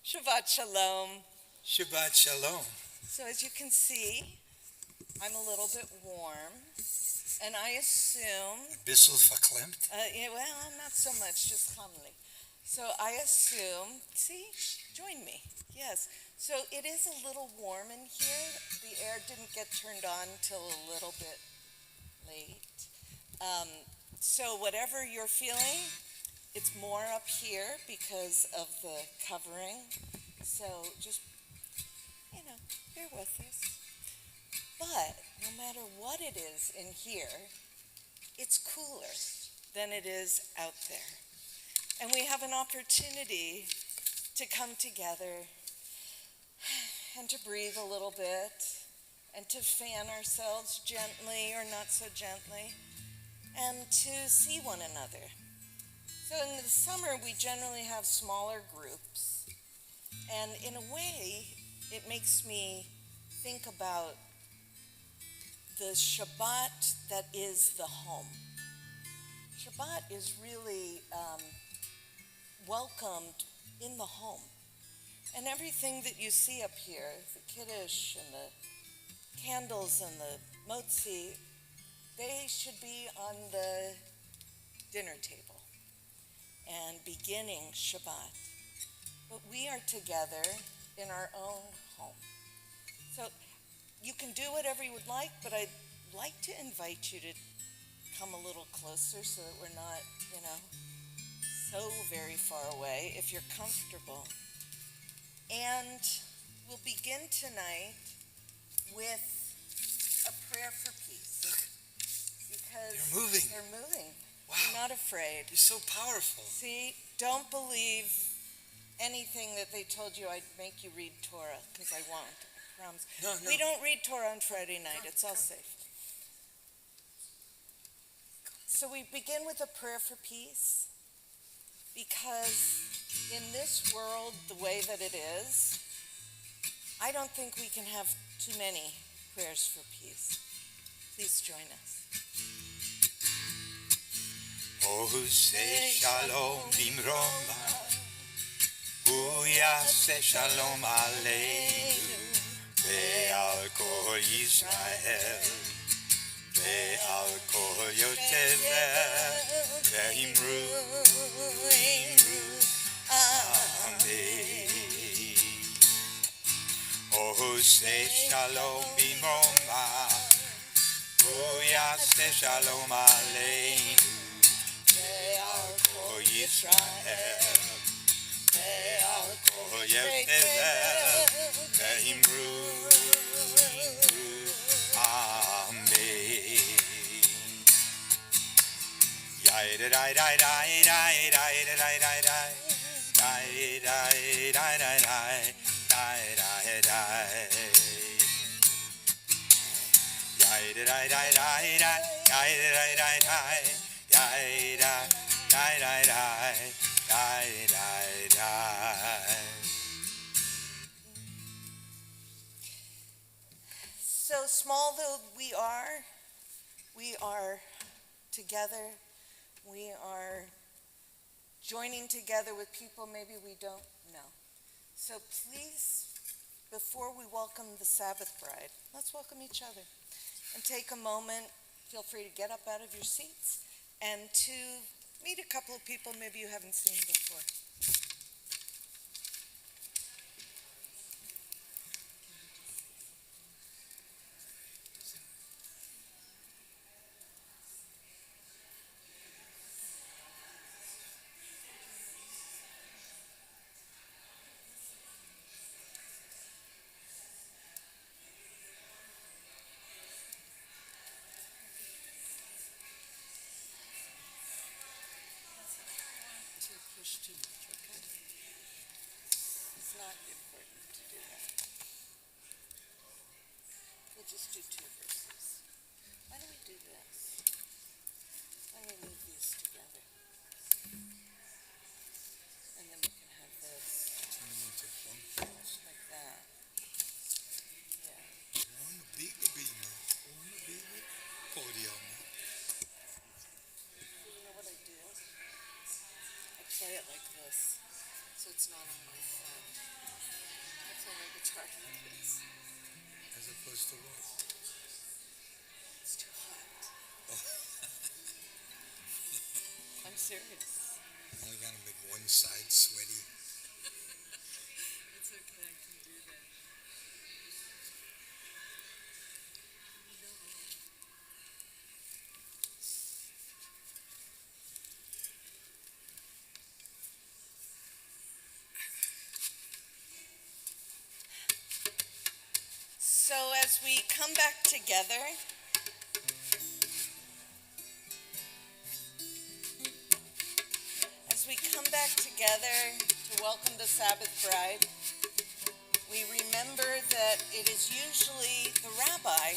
Shabbat Shalom. Shabbat Shalom. So as you can see, I'm a little bit warm, and I assume, Bissel verklemmt. well, not so much, just calmly. So I assume, see, join me, yes. So it is a little warm in here. The air didn't get turned on till a little bit late. So whatever you're feeling, it's more up here because of the covering. So just, bear with us. But no matter what it is in here, it's cooler than it is out there. And we have an opportunity to come together and to breathe a little bit and to fan ourselves gently or not so gently and to see one another. So in the summer, we generally have smaller groups, and in a way, it makes me think about the Shabbat that is the home. Shabbat is really welcomed in the home. And everything that you see up here, the kiddush and the candles and the motzi, they should be on the dinner table and beginning Shabbat. But we are together in our own home. So you can do whatever you would like, but I'd like to invite you to come a little closer so that we're not, so very far away, if you're comfortable. And we'll begin tonight with a prayer for peace. Because They're moving. Wow. You're not afraid. You're so powerful. See, don't believe anything that they told you I'd make you read Torah, because I won't. I promise. No. We don't read Torah on Friday night. It's all safe. So we begin with a prayer for peace, because in this world, the way that it is, I don't think we can have too many prayers for peace. Please join us. Oh, say shalom bimroma, hu yaseh shalom aleinu, ve'al kol Yisrael, ve'al kol yotevel, ve'imru, amen. Oh, say shalom bimroma, hu yaseh shalom aleinu, ve'al kol Yisrael, ve'al kol yotevel, ve'imru, amen. So small though we are together. We are joining together with people maybe we don't know. So please, before we welcome the Sabbath bride, let's welcome each other and take a moment. Feel free to get up out of your seats and to meet a couple of people maybe you haven't seen before. Too much, okay? It's not important to do that. We'll just do 2 verses. Why don't we do this? Why don't we move these together? And then we can have this like that. Yeah. You know what I do? I play it like this. So so it's not on my phone. I play my guitar like this. As opposed to what? It's too hot. I'm serious. Only gotta make one side sweaty. It's okay, I can do that. So as we come back together, to welcome the Sabbath bride, we remember that it is usually the rabbi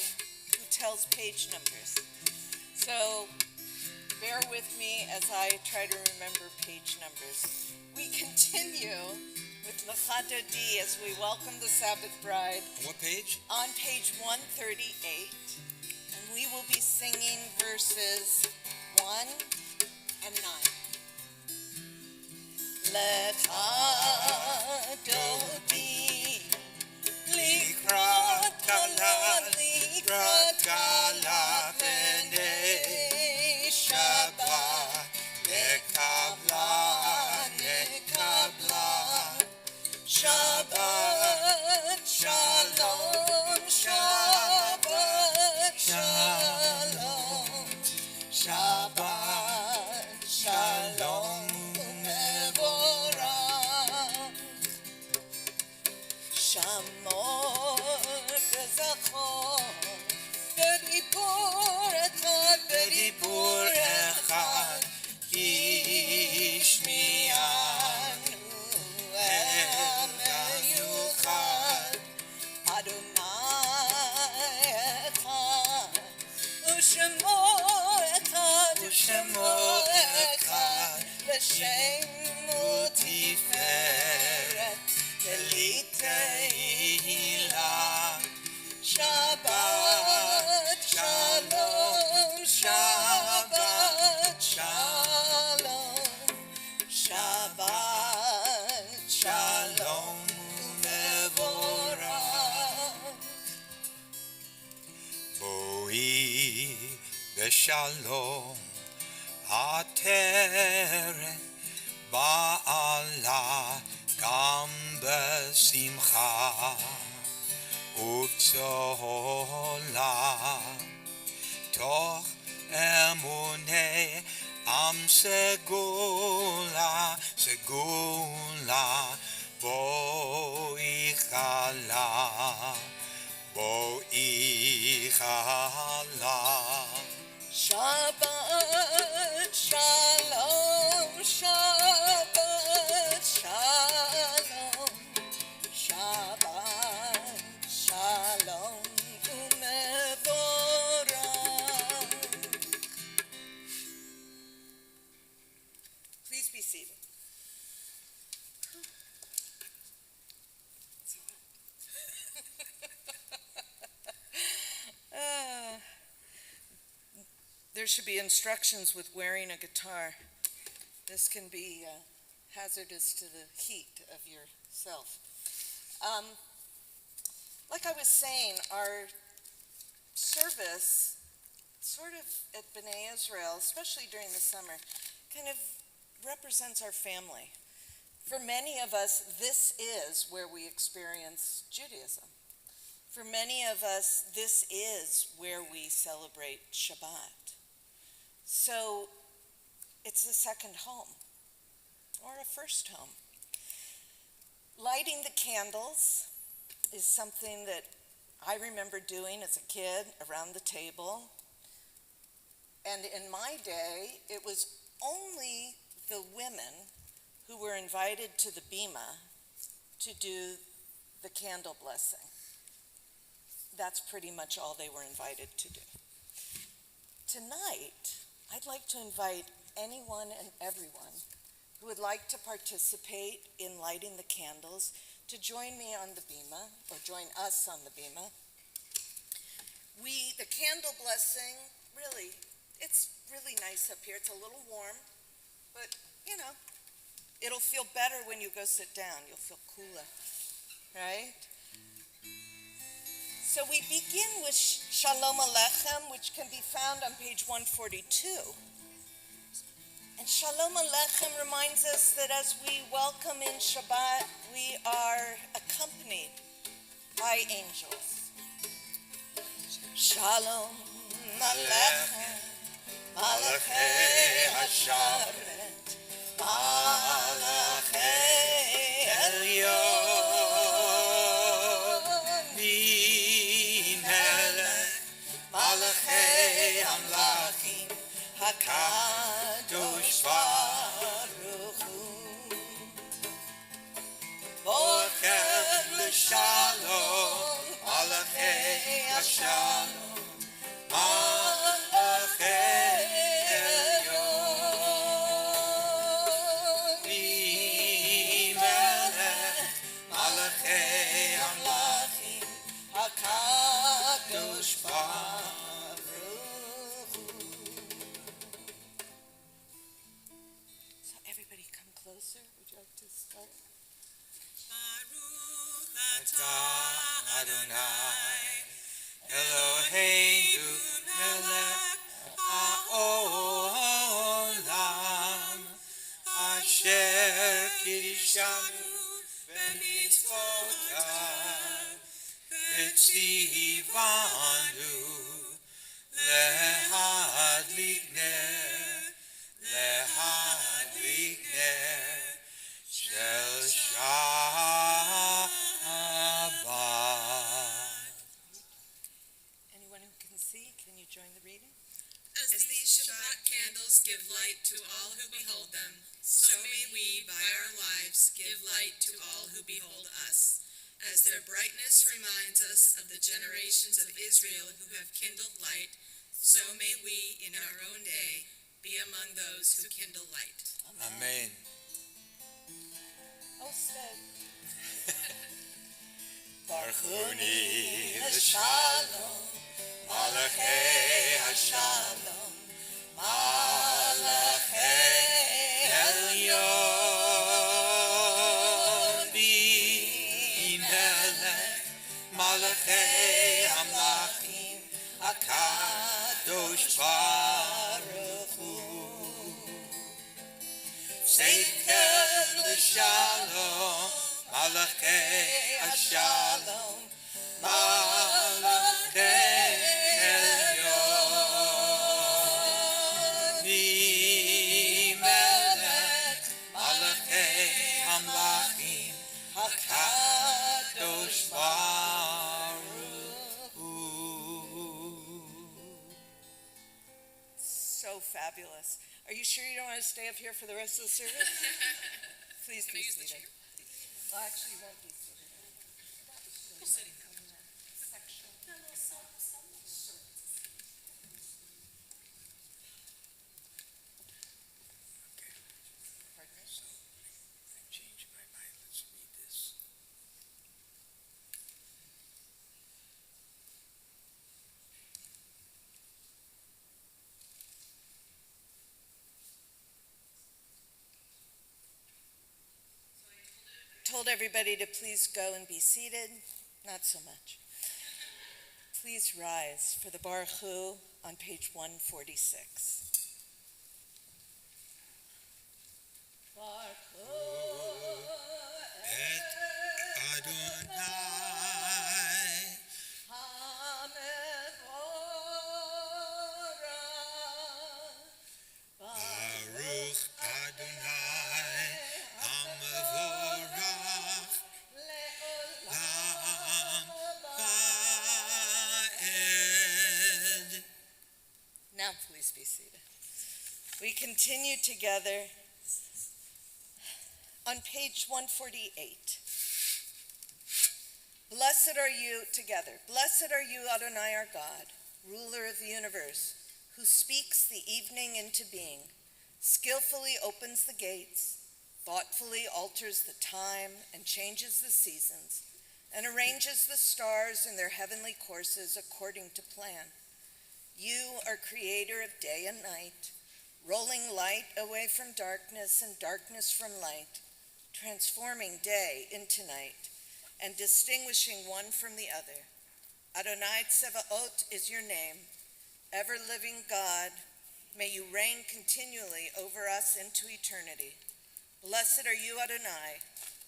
who tells page numbers. So bear with me as I try to remember page numbers. We continue with Lecha Dodi as we welcome the Sabbath bride. What page? On page 138, and we will be singing verses 1 and 9. Lecha Dodi likrat kala b'nei Shabbat nekabla Shabbat Shalom, Shabbat Shalom, Shabbat Shalom Mevorach, Shamor v'zachor, b'dibur echad, Yishmi'anu U'shemo echad l'shem u'tiferet v'liteilah. Shabbat Shalom, Shabbat Shalom, Shabbat Shalom Mevorach. Boi beshalom hateret ba'ala gam besimcha uvtzola toch emunei am segula boi chala Shabbat Shalom, Shabbat Shalom, Shabbat Shalom U'mevorach. Please be seated. There should be instructions with wearing a guitar. This can be hazardous to the heat of yourself. Like I was saying, our service, sort of at B'nai Israel, especially during the summer, kind of represents our family. For many of us, this is where we experience Judaism. For many of us, this is where we celebrate Shabbat. So it's a second home, or a first home. Lighting the candles is something that I remember doing as a kid around the table. And in my day, it was only the women who were invited to the bima to do the candle blessing. That's pretty much all they were invited to do. Tonight, I'd like to invite anyone and everyone who would like to participate in lighting the candles to join me on the bima, or join us on the bima. The candle blessing, really, it's really nice up here. It's a little warm, but, It'll feel better when you go sit down. You'll feel cooler, right? So we begin with Shalom Aleichem, which can be found on page 142. And Shalom Aleichem reminds us that as we welcome in Shabbat, we are accompanied by angels. Shalom Aleichem, Malachei Hasharet, Malachei Elyon, Melech, Malachei Amlachim, HaKadosh Baruch Hu, Bochem L'Shalom, Malachei Hashalom, Malachei Elyon, Melech, Malachei Amlachim, HaKadosh Baruch Hu. So everybody come closer. Would you like to start? Baruch Atah Adonai Eloheinu melech haolam asher kiddushanu b'mitzvotav v'tzivanu lehadlik ner shel Shabbat. Anyone who can see, can you join the reading? As these Shabbat candles give light to all who behold them, so may we, by our lives, give light to all who behold us. As their brightness reminds us of the generations of Israel who have kindled light, so may we, in our own day, be among those who kindle light. Amen. Oh, stay. Barchuni Shalom, Malachei Hashalom, Malachei Elyon, Melech, Malachei Amlachim, HaKadosh Baruch Hu, Seicher L'Shalom, Malachei Hashalom, Malachei Elyon, Melech, Malachei Amlachim, HaKadosh Baruch Hu. So fabulous. Are you sure you don't want to stay up here for the rest of the service? Please Can be I use the seated. chair? Well, actually, you won't be seated. Who's sitting down? Section. Pardon me? I changed my mind. Let's read this. Told everybody to please go and be seated. Not so much. Please rise for the Baruch Hu on page 146. Baruch Hu Et Adonai Baruch Adonai Hamavorach Lam Vaed. Now please be seated. We continue together on page 148. Blessed are you together. Blessed are you, Adonai our God, ruler of the universe, who speaks the evening into being, skillfully opens the gates, thoughtfully alters the time and changes the seasons, and arranges the stars in their heavenly courses according to plan. You are creator of day and night. rolling light away from darkness and darkness from light, transforming day into night, and distinguishing one from the other. Adonai Tsevaot is your name. Ever-living God, may you reign continually over us into eternity. Blessed are you, Adonai,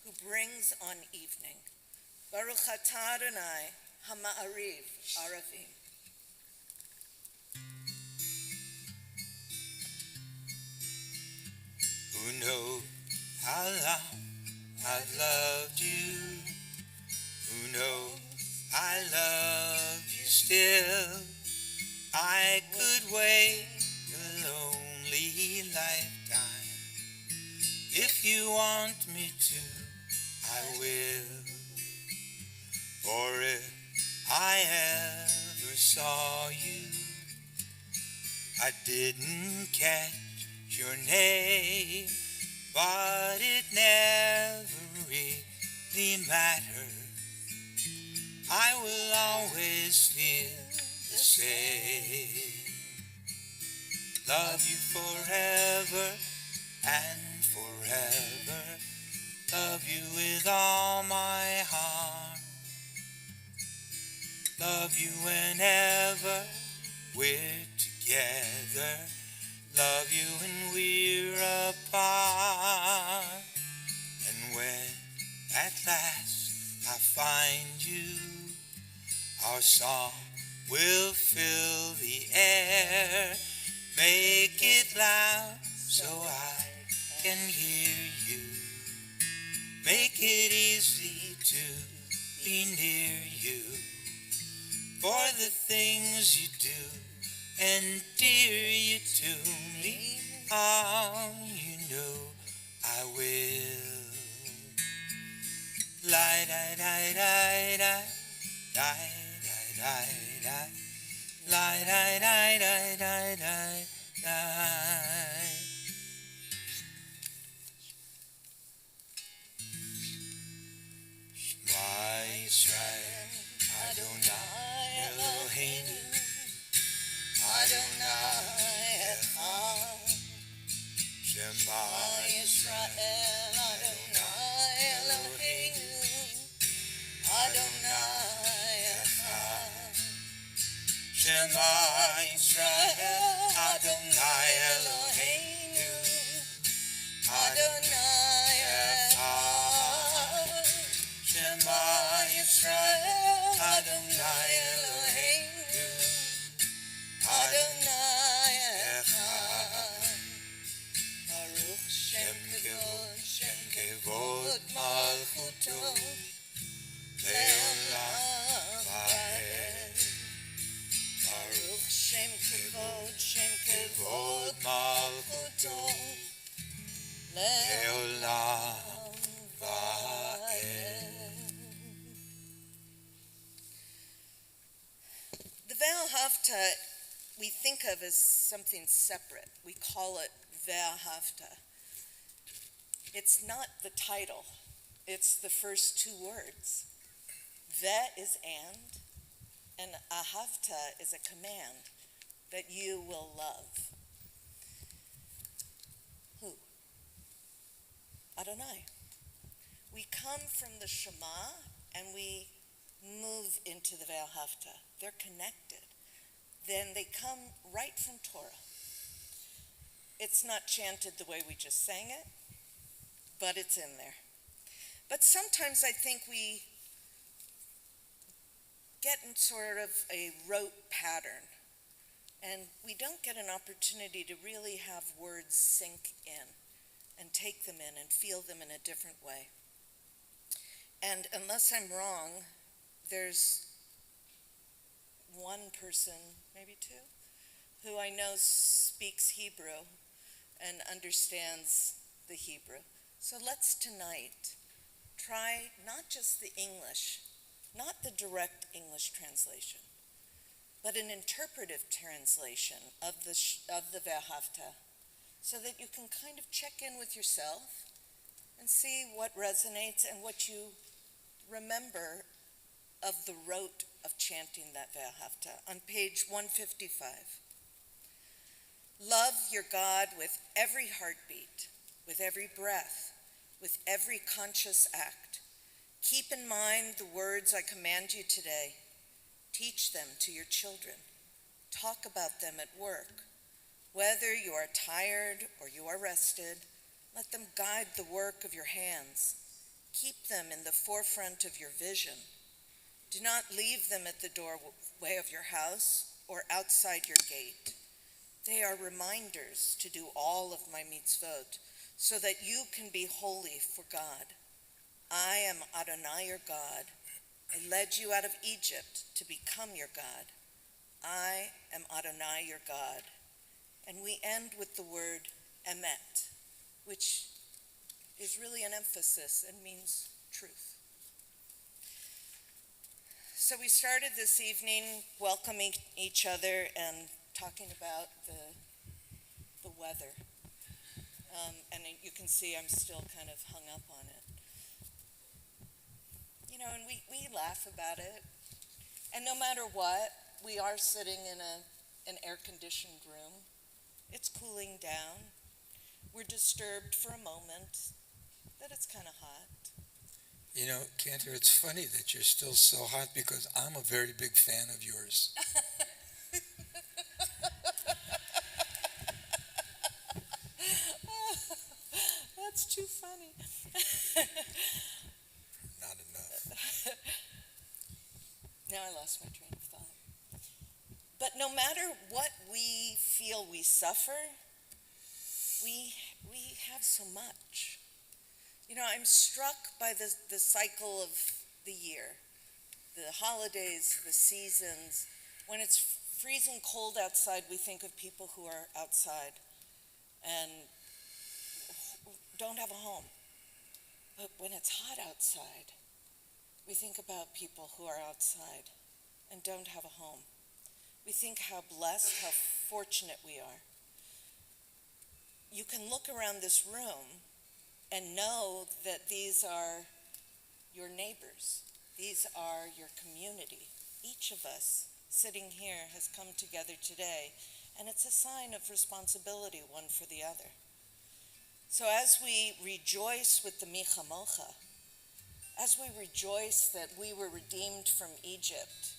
who brings on evening. Baruch atah Adonai, Hama'ariv Aravim. Who knows how long I've loved you? Who knows I love you still? I could wait a lonely lifetime. If you want me to, I will. For if I ever saw you, I didn't catch your name, but it never really mattered. I will always feel the same. Love you forever and forever. Love you with all my heart. Love you whenever we're together. Love you when we're apart. And when at last I find you, our song will fill the air. Make it loud so I can hear you. Make it easy to be near you. For the things you do endear you to me. Oh, you know I will. Lie, die, die, die, die, die, die, die, die. Lie, die, die, die, die, die, die. Shema Yisrael, Adonai Eloheinu, Adonai Echad. Shema Yisrael, Adonai Eloheinu, Adonai Echad. Shema Yisrael, Adonai Eloheinu, Adonai Echad. Shema Yisrael, Adonai Eloheinu, Adonai Echad. Baruch Shem Kevod Malchuto Le'olam Va'ed. Baruch Shem Kevod Malchuto Le'olam Va'ed. The Ve'ahavta we think of as something separate. We call it Ve'ahavta. It's not the title. It's the first two words. Ve is and ahavta is a command that you will love. Who? Adonai. We come from the Shema and we move into the Ve'ahavta. They're connected. Then they come right from Torah. It's not chanted the way we just sang it, but it's in there. But sometimes I think we get in sort of a rote pattern, and we don't get an opportunity to really have words sink in and take them in and feel them in a different way. And unless I'm wrong, there's one person, maybe two, who I know speaks Hebrew and understands the Hebrew. So let's tonight try not just the English, not the direct English translation, but an interpretive translation of the Ve'ahavta, so that you can kind of check in with yourself and see what resonates and what you remember of the rote of chanting that Ve'ahavta. On page 155. Love your God with every heartbeat, with every breath, with every conscious act. Keep in mind the words I command you today. Teach them to your children. Talk about them at work. Whether you are tired or you are rested, let them guide the work of your hands. Keep them in the forefront of your vision. Do not leave them at the doorway of your house or outside your gate. They are reminders to do all of my mitzvot, so that you can be holy for God. I am Adonai your God. I led you out of Egypt to become your God. I am Adonai your God. And we end with the word emet, which is really an emphasis and means truth. So we started this evening welcoming each other and talking about the weather. And you can see I'm still kind of hung up on it. You know, and we laugh about it. And no matter what, we are sitting in an air-conditioned room. It's cooling down. We're disturbed for a moment that it's kind of hot. You know, Cantor, it's funny that you're still so hot because I'm a very big fan of yours. That's too funny. Not enough. Now I lost my train of thought. But no matter what we feel we suffer, we have so much. You know, I'm struck by the cycle of the year, the holidays, the seasons. When it's freezing cold outside, we think of people who are outside and don't have a home. But when it's hot outside, we think about people who are outside and don't have a home. We think how blessed, how fortunate we are. You can look around this room and know that these are your neighbors. These are your community. Each of us sitting here has come together today, and it's a sign of responsibility one for the other. So as we rejoice with the Micha Mocha, as we rejoice that we were redeemed from Egypt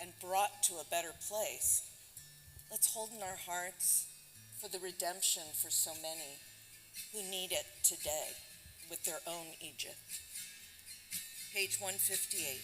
and brought to a better place, let's hold in our hearts for the redemption for so many who need it today with their own Egypt. Page 158.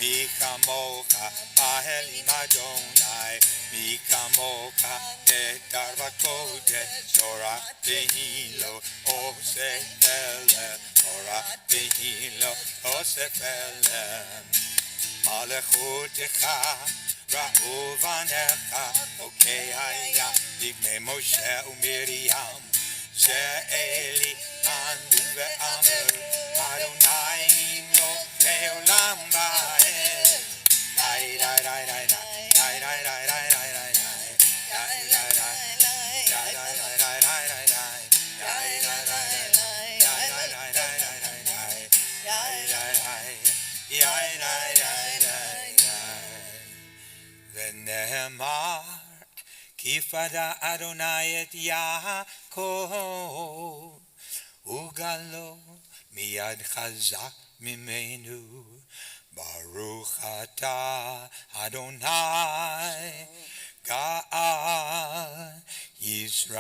Mi kamocha, Ahelim Adonai, Mi kamocha, Netar Vakodesh, Torah Tehilo, Osefele, Torah Tehilo, Osefele. Malechutecha, Ra'uvanecha, Okeaya, Livnei Moshe uMiriam, She'eli, Anu ve'amer, Adonai Imlo, Le'olam ba'ed. Dai, dai, dai, dai, dai, dai, dai, dai, dai, dai, dai, dai, dai, dai, dai, dai, dai, dai, dai, dai, ונאמר כי פדה אדוני את יעקב וגלו מיד חזק ממנו ברוך אתה אדוני גאל ישראל.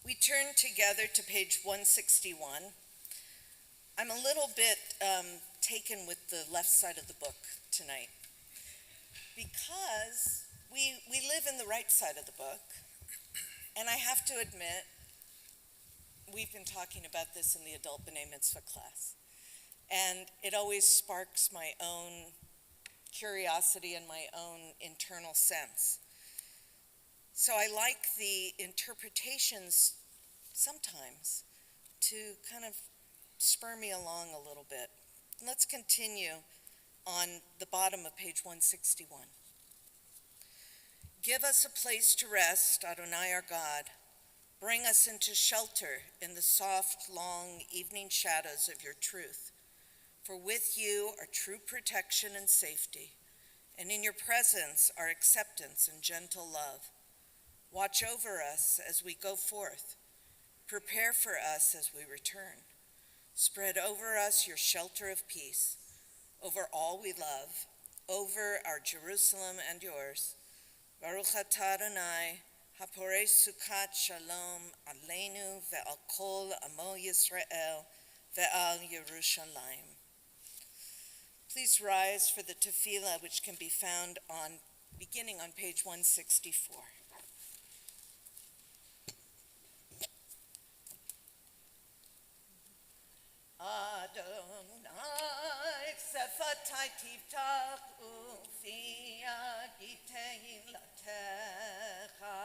We turn together to page 161. I'm a little bit taken with the left side of the book tonight because we live in the right side of the book, and I have to admit, we've been talking about this in the adult B'nai Mitzvah class, and it always sparks my own curiosity and my own internal sense. So I like the interpretations sometimes to kind of spur me along a little bit. Let's continue on the bottom of page 161. Give us a place to rest, Adonai our God. Bring us into shelter in the soft, long evening shadows of your truth. For with you are true protection and safety, and in your presence are acceptance and gentle love. Watch over us as we go forth. Prepare for us as we return. Spread over us your shelter of peace, over all we love, over our Jerusalem and yours. Baruch atah Adonai, haporei sukkot shalom aleinu ve'al kol amo Yisrael ve'al Yerushalayim. Please rise for the tefillah, which can be found beginning on page 164. Adonai, sefatai tiftach ufia gitei latecha.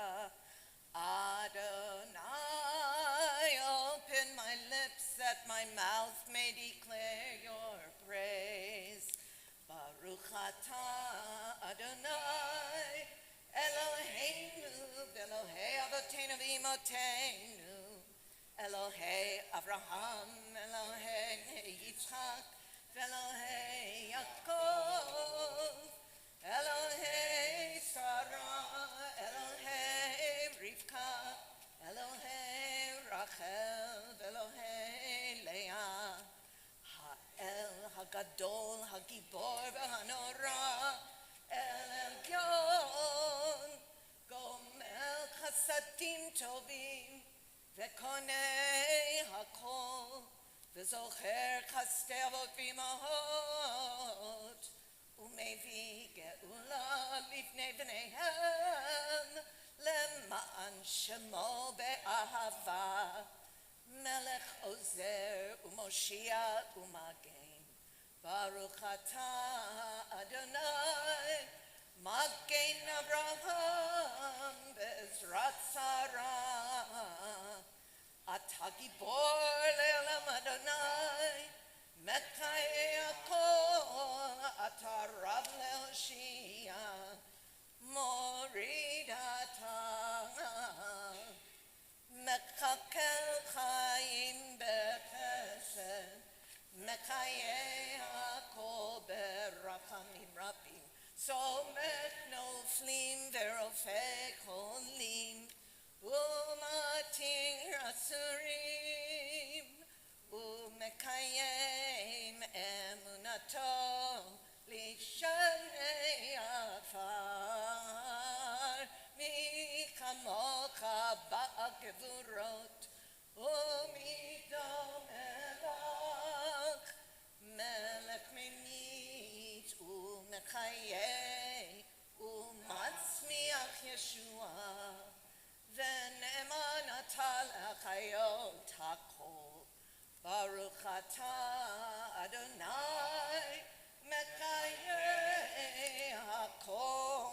Adonai, open my lips that my mouth may declare your praise. Baruch atah Adonai, Eloheinu, Elohei Avotenu v'Imotenu, Elohei Avraham, Elohei Yitzchak, Elohei Yaakov, Elohei Sarah, Elohei Rivka, Elohei Rachel, Elohei Leah, Ha'el Hagadol, Hagibor v'Hanora, El Elyon, Gomel Chasadim Tovim, Vekonei hakol, v'zocher chastei avot v'imahot, umevi geula lifnei bneihem, lema'an shemo be'ahava, melech ozer u'moshiach u'magen. Baruch atah Adonai, magen Avraham be'ezrat Sarah. Atah gibor le'olam Adonai, mekayei hakol, atah rav le'hoshia, morid atah, mekakel chayim bechesed, mekayei hakol berachamim rabim, somech noflim verofek holim, umatir asurim, umekayem emunato lishanei afar, mi kamocha ba'gevurot, umidom elach, melech menit, umekayem, umatzmiach Yeshua. V'ne'eman atah l'chayot hakol. Baruch atah Adonai, mekayei hakol.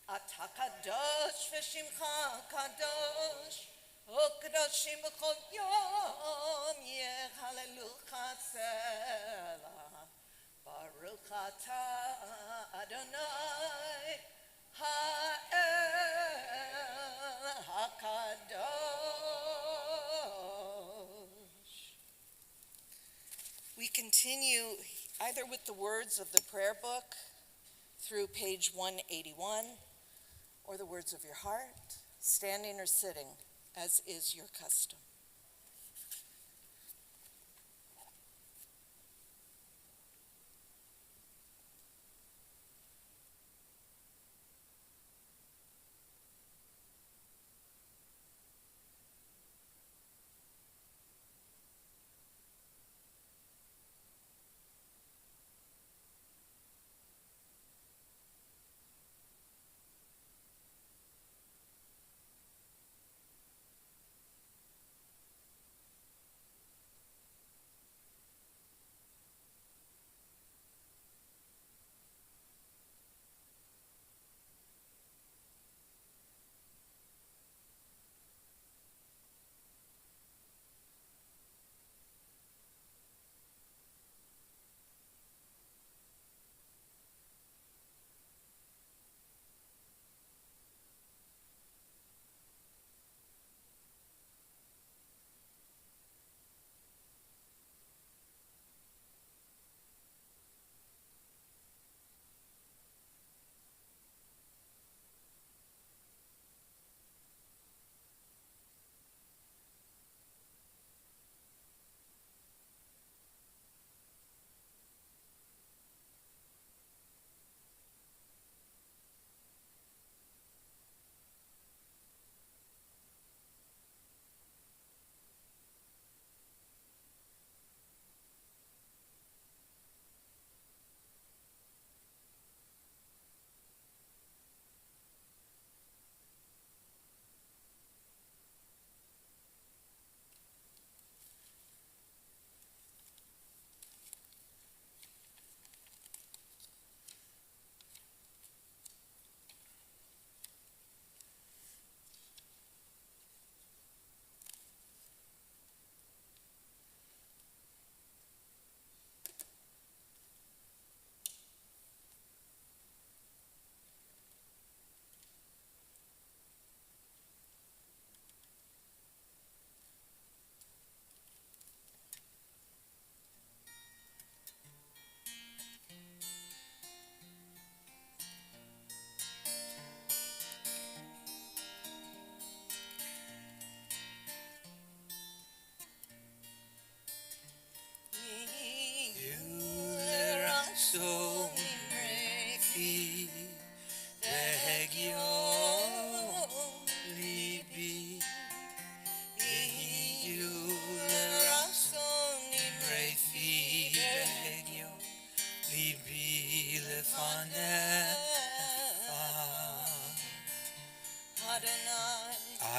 Atah kadosh v'shimcha kadosh, u'kadoshim b'chol yom yehalelucha selah. Baruch atah Adonai, Ha'el HaKadosh. We continue either with the words of the prayer book through page 181 or the words of your heart, standing or sitting, as is your custom.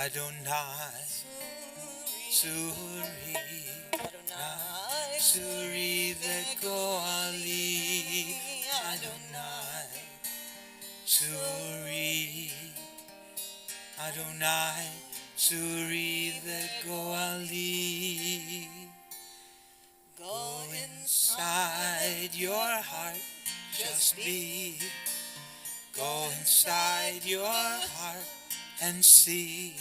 Adonai, Suri, Adonai, Suri Vegoali, Adonai, Suri, Adonai, Suri Vegoali. Go inside your heart, just be. Go inside your heart and see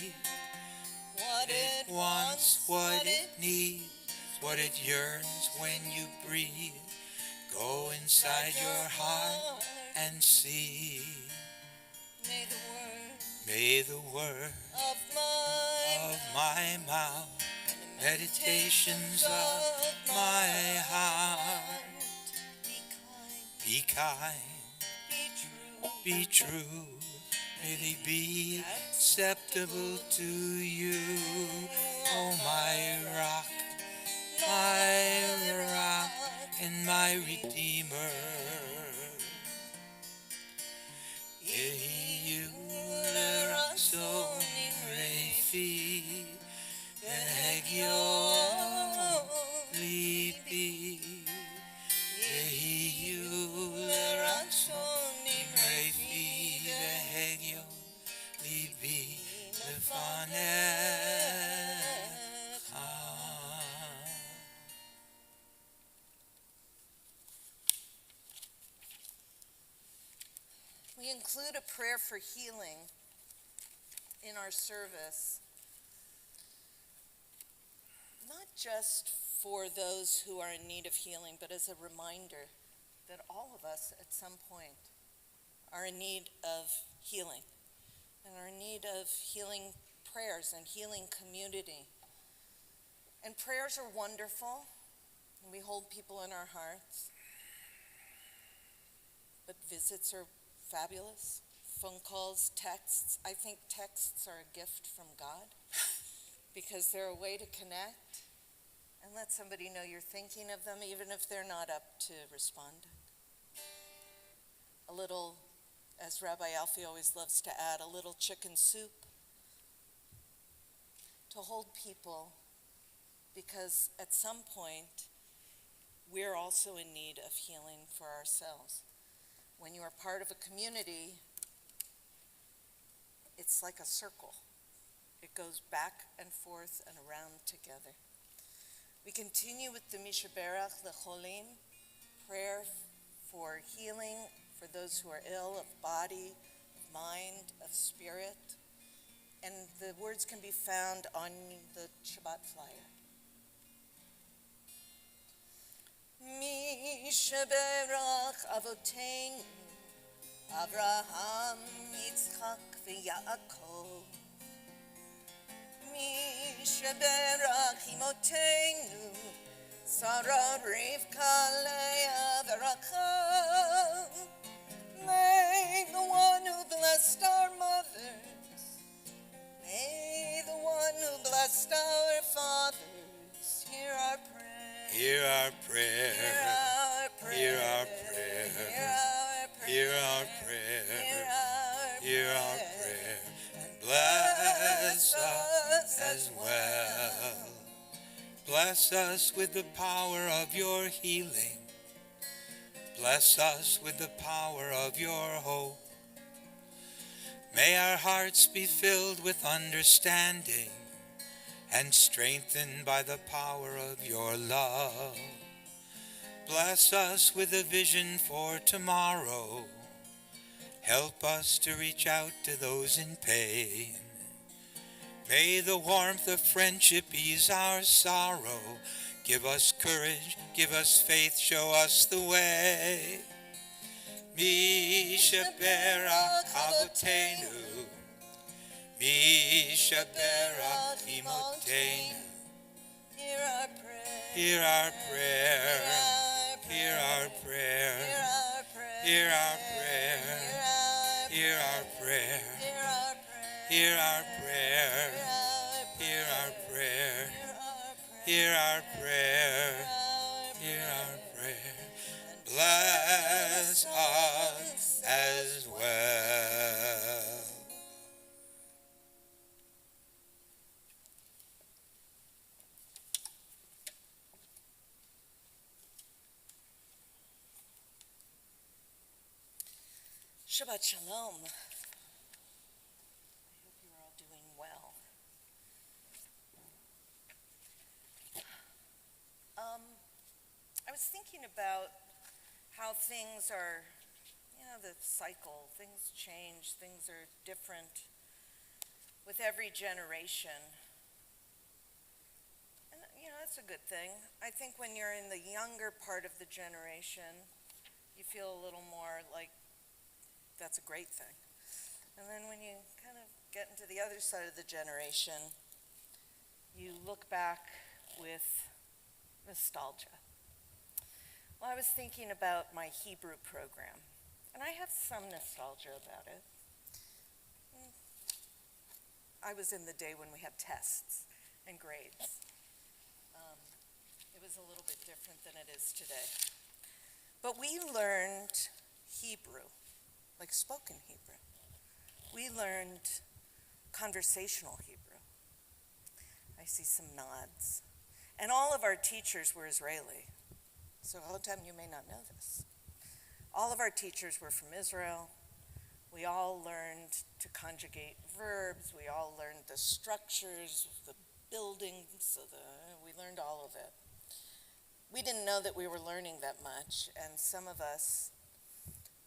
what it wants, what it needs, what it yearns when you breathe. Go inside your heart and see. May the word May the word of of my mouth, meditations of my heart, be kind, be kind, be true, be true. May they be acceptable to you, oh my rock and my redeemer. Yehi Ratzon Refi Vehegio Libi. Yehi Ratzon Refi Vehegio Libi Lefanecha. We include a prayer for healing in our service, not just for those who are in need of healing, but as a reminder that all of us at some point are in need of healing and are in need of healing prayers and healing community. And prayers are wonderful, and we hold people in our hearts, but visits are fabulous. Phone calls, texts. I think texts are a gift from God because they're a way to connect and let somebody know you're thinking of them, even if they're not up to respond. A little, as Rabbi Alfie always loves to add, a little chicken soup to hold people, because at some point we're also in need of healing for ourselves. When you are part of a community, it's like a circle. It goes back and forth and around together. We continue with the Mishaberach Lecholim, prayer for healing for those who are ill of body, of mind, of spirit. And the words can be found on the Shabbat flyer. Mishaberach Avoteinu, Avraham, Yitzchak, v'Yaakov. Mishaberach Imotenu, Sarah, Rivka, Leah, v'Rachel. May the one who blessed our mothers, may the one who blessed our fathers, hear our prayer. Hear our prayer. Hear our prayer. Hear our prayer. Hear our prayer. And bless us as well. Bless us with the power of your healing. Bless us with the power of your hope. May our hearts be filled with understanding and strengthened by the power of your love. Bless us with a vision for tomorrow. Help us to reach out to those in pain. May the warmth of friendship ease our sorrow. Give us courage, give us faith, show us the way. Mishaberach Avotenu, Mishaberach Imotenu. Hear our prayer. Hear our prayer. Hear our prayer. Hear our prayer. Hear our prayer. Hear our prayer. Hear our prayer. Hear our prayer. Hear our prayer. Bless us as well. Shabbat Shalom. I hope you are all doing well. I was thinking about how things are, the cycle, things change, things are different with every generation. And, that's a good thing. I think when you're in the younger part of the generation, you feel a little more like that's a great thing. And then when you kind of get into the other side of the generation, you look back with nostalgia. Well, I was thinking about my Hebrew program, and I have some nostalgia about it. I was in the day when we had tests and grades. It was a little bit different than it is today. But we learned Hebrew, like spoken Hebrew. We learned conversational Hebrew. I see some nods. And all of our teachers were Israeli. So all the time you may not know this. All of our teachers were from Israel. We all learned to conjugate verbs. We all learned the structures, the buildings, we learned all of it. We didn't know that we were learning that much, and some of us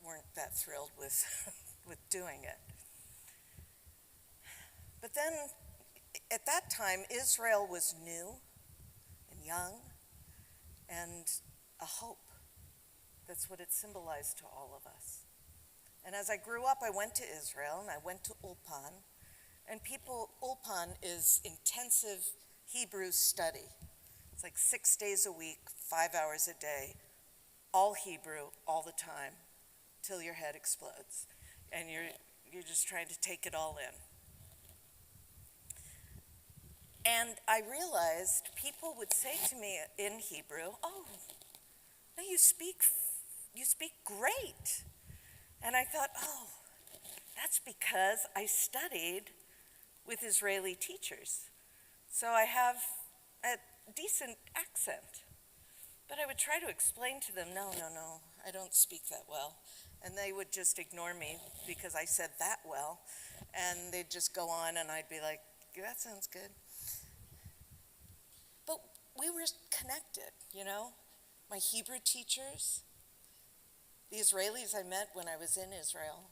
weren't that thrilled with, with doing it. But then, at that time, Israel was new and young and a hope. That's what it symbolized to all of us. And as I grew up, I went to Israel, and I went to Ulpan. And Ulpan is intensive Hebrew study. It's like 6 days a week, 5 hours a day, all Hebrew, all the time, till your head explodes. And you're just trying to take it all in. And I realized people would say to me in Hebrew, "Oh, no, you speak great." And I thought, oh, that's because I studied with Israeli teachers. So I have a decent accent. But I would try to explain to them, no, I don't speak that well. And they would just ignore me because I said that well. And they'd just go on, and I'd be like, that sounds good. But we were connected, My Hebrew teachers, the Israelis I met when I was in Israel,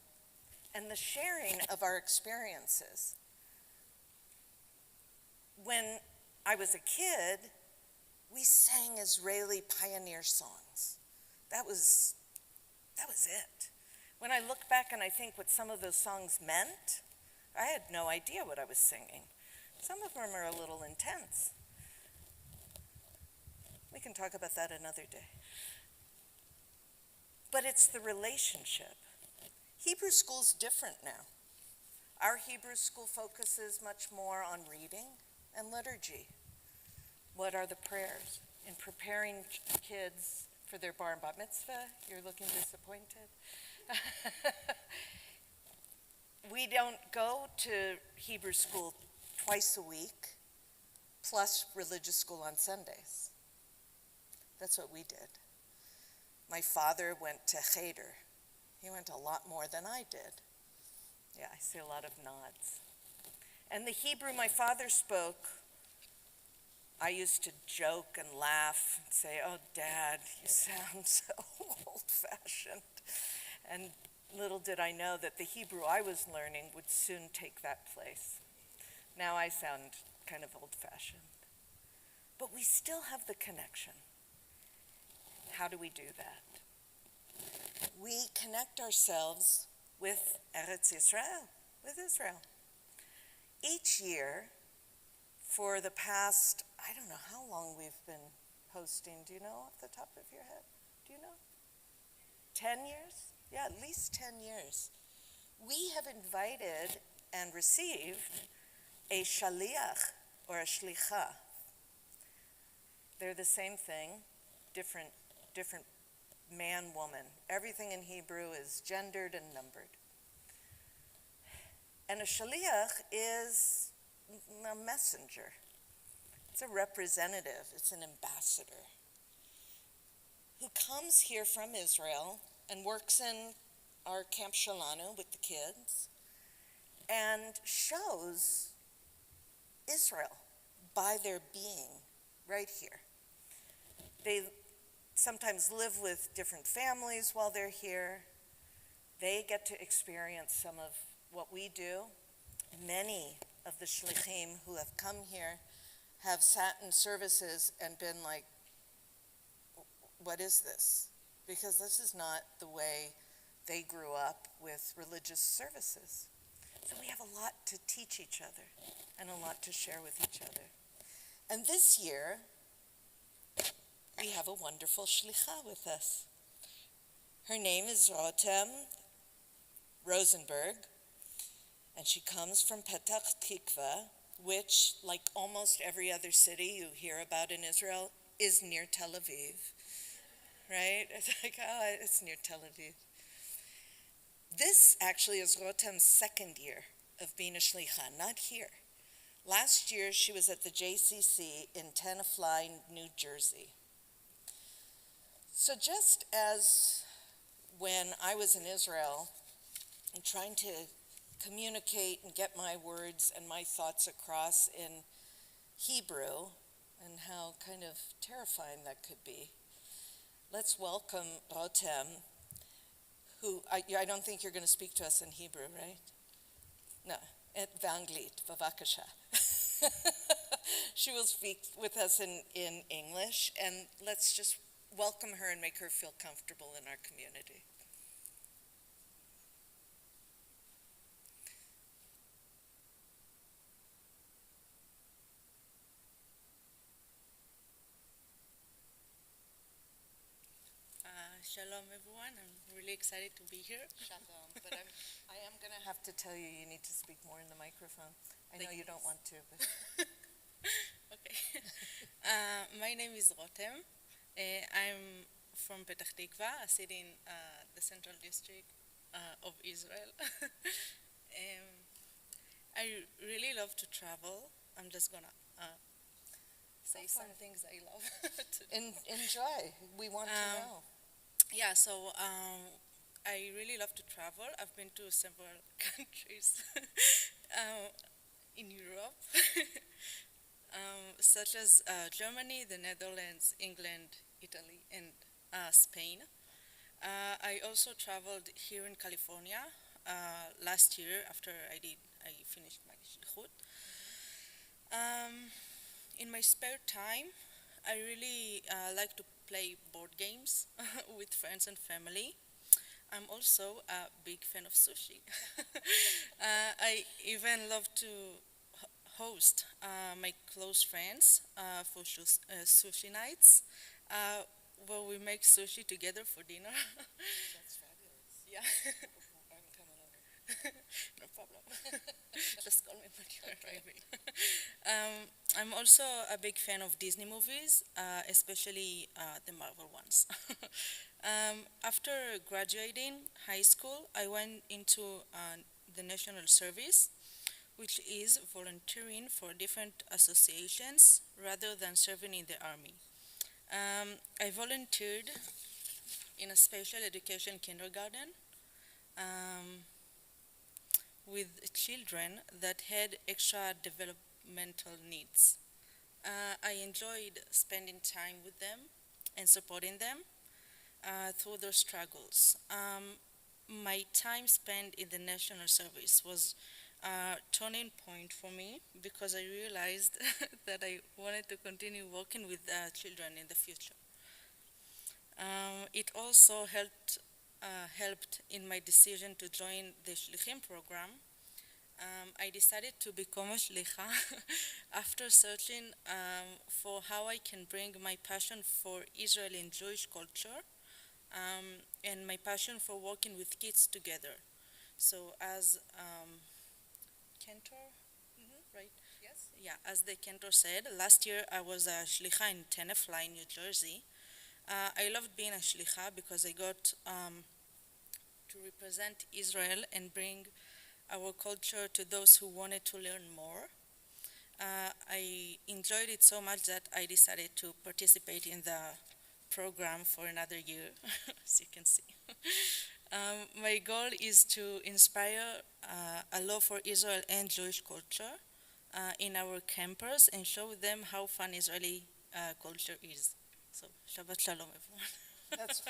and the sharing of our experiences. When I was a kid, we sang Israeli pioneer songs. That was it. When I look back and I think what some of those songs meant, I had no idea what I was singing. Some of them are a little intense. We can talk about that another day. But it's the relationship. Hebrew school's different now. Our Hebrew school focuses much more on reading and liturgy. What are the prayers? In preparing kids for their bar and bat mitzvah, you're looking disappointed. We don't go to Hebrew school twice a week, plus religious school on Sundays. That's what we did. My father went to Cheder. He went a lot more than I did. Yeah, I see a lot of nods. And the Hebrew my father spoke, I used to joke and laugh and say, "Oh, Dad, you sound so old-fashioned." And little did I know that the Hebrew I was learning would soon take that place. Now I sound kind of old-fashioned. But we still have the connection. How do we do that? We connect ourselves with Eretz Yisrael, with Israel. Each year, for the past, I don't know how long we've been hosting. Do you know off the top of your head? Do you know? 10 years? Yeah, at least 10 years. We have invited and received a shaliach or a shlicha. They're the same thing, different man, woman. Everything in Hebrew is gendered and numbered. And a shaliach is a messenger. It's a representative. It's an ambassador who comes here from Israel and works in our Camp Shalanu with the kids and shows Israel by their being right here. They sometimes live with different families while they're here. They get to experience some of what we do. Many of the shlichim who have come here have sat in services and been like, what is this? Because this is not the way they grew up with religious services. So we have a lot to teach each other and a lot to share with each other. And this year, we have a wonderful shlicha with us. Her name is Rotem Rosenberg, and she comes from Petach Tikva, which, like almost every other city you hear about in Israel, is near Tel Aviv, right? It's like, oh, it's near Tel Aviv. This actually is Rotem's second year of being a shlicha, not here. Last year, she was at the JCC in Tenafly, New Jersey. So just as when I was in Israel and trying to communicate and get my words and my thoughts across in Hebrew, and how kind of terrifying that could be, let's welcome Rotem, who I don't think you're going to speak to us in Hebrew, right? No, Vanglit, Bavakasha. She will speak with us in English, and let's just welcome her and make her feel comfortable in our community. Shalom, everyone. I'm really excited to be here. Shalom, but I am going to have to tell you need to speak more in the microphone. I know you don't want to, but... Okay. My name is Rotem. I'm from Petach Tikva, a city in the central district of Israel. I really love to travel. I'm just gonna say some things I love to do. Enjoy. We want to know. Yeah, so I really love to travel. I've been to several countries in Europe, such as Germany, the Netherlands, England, Italy, and Spain. I also traveled here in California last year after I finished my shlichut. In my spare time, I really like to play board games with friends and family. I'm also a big fan of sushi. I even love to host my close friends for sushi nights, where we make sushi together for dinner. That's fabulous. Yeah. I'm coming over. No problem. Just call me when you're arriving. I'm also a big fan of Disney movies, especially the Marvel ones. After graduating high school, I went into the National Service, which is volunteering for different associations rather than serving in the army. I volunteered in a special education kindergarten with children that had extra developmental needs. I enjoyed spending time with them and supporting them through their struggles. My time spent in the National Service was a turning point for me because I realized that I wanted to continue working with children in the future. It also helped in my decision to join the Shlichim program. I decided to become a Shlicha after searching for how I can bring my passion for Israeli and Jewish culture and my passion for working with kids together. So as Cantor, right? Yes. Yeah, as the Cantor said, last year I was a Shlicha in Tenafly, New Jersey. I loved being a Shlicha because I got to represent Israel and bring our culture to those who wanted to learn more. I enjoyed it so much that I decided to participate in the program for another year, as you can see. My goal is to inspire a love for Israel and Jewish culture in our campus and show them how fun Israeli culture is. So, Shabbat Shalom, everyone. That's,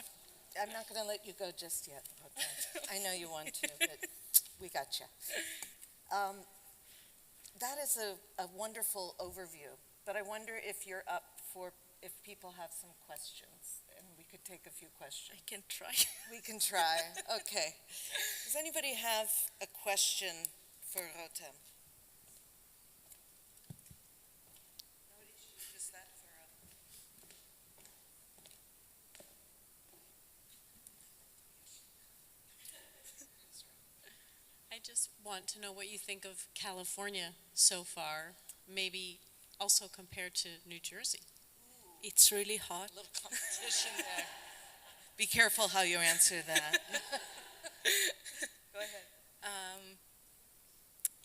I'm not going to let you go just yet. Okay. I know you want to, but we got you. That is a wonderful overview, but I wonder if you're up for, if people have some questions, and we could take a few questions. I can try. We can try. Okay. Does anybody have a question for Rotem? I just want to know what you think of California so far, maybe also compared to New Jersey. It's really hot. A little competition there. Be careful how you answer that. Go ahead.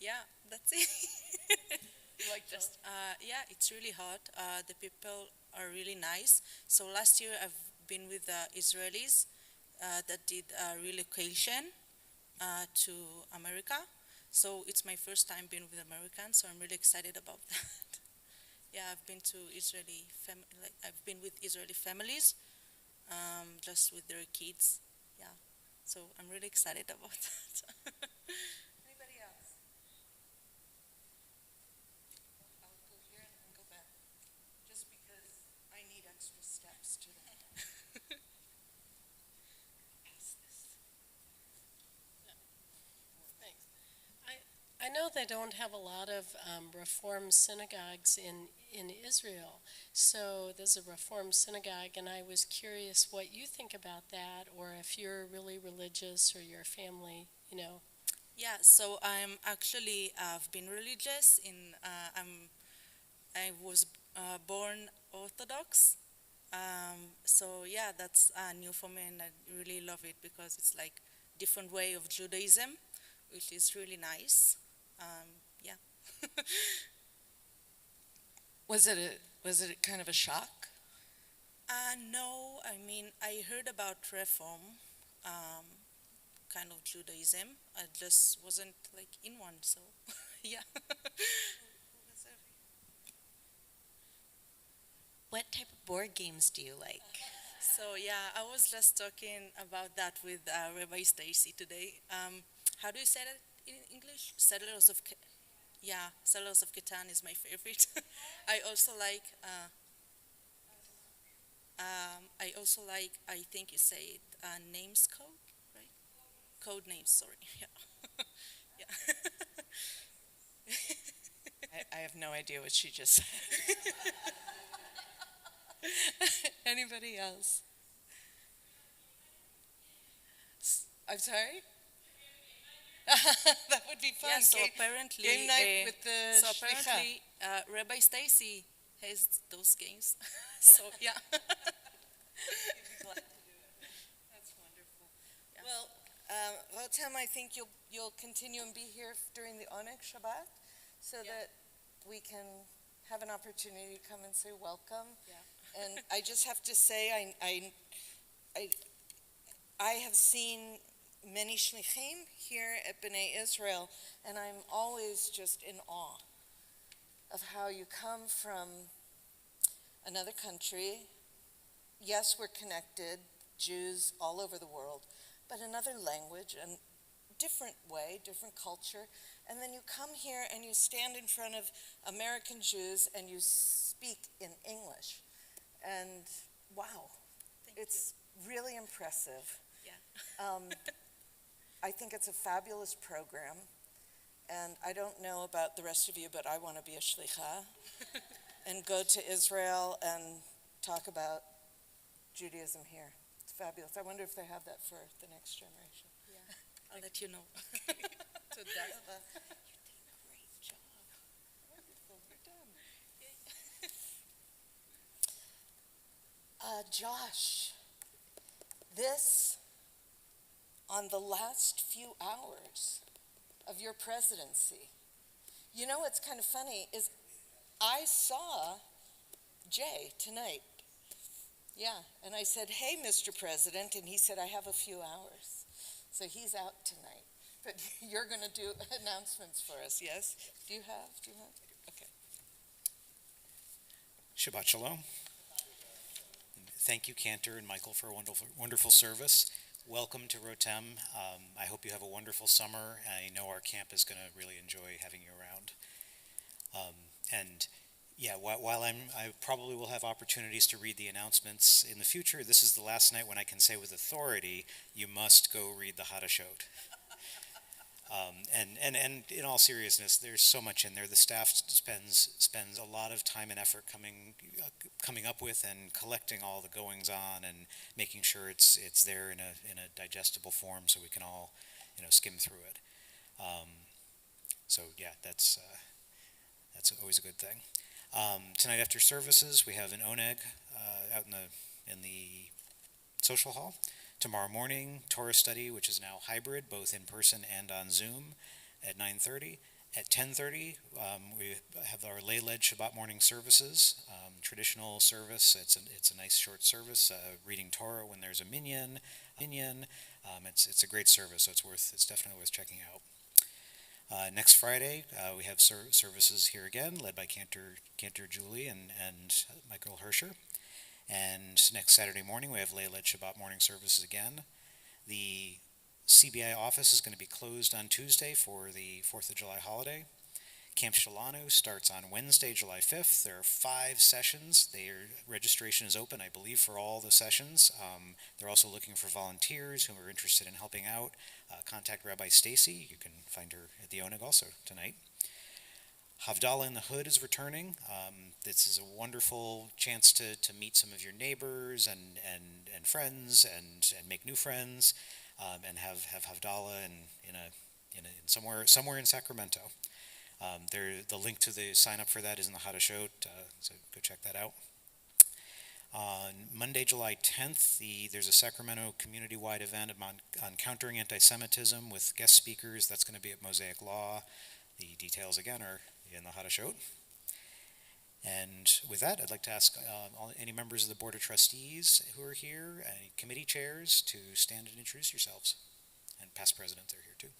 Yeah, that's it. Like Just, yeah, it's really hot. The people are really nice. So last year I've been with Israelis that did a relocation to America. So it's my first time being with Americans, so I'm really excited about that. Yeah, I've been to I've been with Israeli families, just with their kids. Yeah, so I'm really excited about that. Anybody else? I'll go here and then go back, just because I need extra steps today. Pass this. Thanks. I know they don't have a lot of Reform synagogues in Israel. So there's a Reform synagogue, and I was curious what you think about that, or if you're really religious or your family, you know. Yeah, so I'm actually I've been religious. I was born Orthodox. So yeah, that's new for me, and I really love it because it's like different way of Judaism, which is really nice. Yeah. Was it kind of a shock? No, I mean I heard about Reform, kind of Judaism. I just wasn't like in one, so yeah. What type of board games do you like? So yeah, I was just talking about that with Rabbi Stacy today. How do you say that in English? Settlers of Catan is my favorite. I also like. I think you say it. Names code, right? Code names. Sorry. Yeah. Yeah. I have no idea what she just said. Anybody else? I'm sorry? That would be fun. Yeah, so game, apparently, game night with the so shlicha. apparently, Rabbi Stacy has those games. So yeah. That's wonderful. Yeah. Well, Rotem, I think you'll continue and be here during the Oneg Shabbat, so that we can have an opportunity to come and say welcome. Yeah. And I just have to say, I have seen many shlichim here at B'nai Israel, and I'm always just in awe of how you come from another country. Yes, we're connected, Jews all over the world, but another language and different way, different culture. And then you come here and you stand in front of American Jews and you speak in English. And wow, it's really impressive. Yeah. I think it's a fabulous program. And I don't know about the rest of you, but I want to be a shlicha and go to Israel and talk about Judaism here. It's fabulous. I wonder if they have that for the next generation. Yeah. I'll let you know. So that's you did a great job. Wonderful. We're done. Josh, this on the last few hours of your presidency. You know what's kind of funny is I saw Jay tonight. Yeah, and I said, "Hey, Mr. President," and he said, "I have a few hours." So he's out tonight. But you're going to do announcements for us, yes? Do you have? Okay. Shabbat Shalom. Thank you, Cantor and Michael, for a wonderful service. Welcome to Rotem. I hope you have a wonderful summer. I know our camp is going to really enjoy having you around. And yeah, while I probably will have opportunities to read the announcements in the future, this is the last night when I can say with authority, you must go read the Hadashot. And in all seriousness, there's so much in there. The staff spends a lot of time and effort coming up with and collecting all the goings on and making sure it's there in a digestible form so we can all skim through it. So yeah, that's always a good thing. Tonight after services, we have an oneg out in the social hall. Tomorrow morning, Torah study, which is now hybrid, both in person and on Zoom, at 9:30. At 10:30, we have our lay-led Shabbat morning services, traditional service. It's a nice short service, reading Torah when there's a minyan. It's a great service, so it's definitely worth checking out. Next Friday, we have services here again, led by Cantor Julie and Michael Herscher. And next Saturday morning, we have lay-led Shabbat morning services again. The CBI office is going to be closed on Tuesday for the 4th of July holiday. Camp Shalanu starts on Wednesday, July 5th. There are 5 sessions. Their registration is open, I believe, for all the sessions. They're also looking for volunteers who are interested in helping out. Contact Rabbi Stacy. You can find her at the Oneg also tonight. Havdalah in the Hood is returning. This is a wonderful chance to meet some of your neighbors and friends and make new friends, and have Havdalah in somewhere in Sacramento. The link to the sign up for that is in the Hadashot, so go check that out. On Monday, July 10th, there's a Sacramento community-wide event on countering anti-Semitism with guest speakers. That's going to be at Mosaic Law. The details, again, are in the Hadashot. And with that, I'd like to ask any members of the Board of Trustees who are here, any committee chairs, to stand and introduce yourselves. And past presidents are here, too.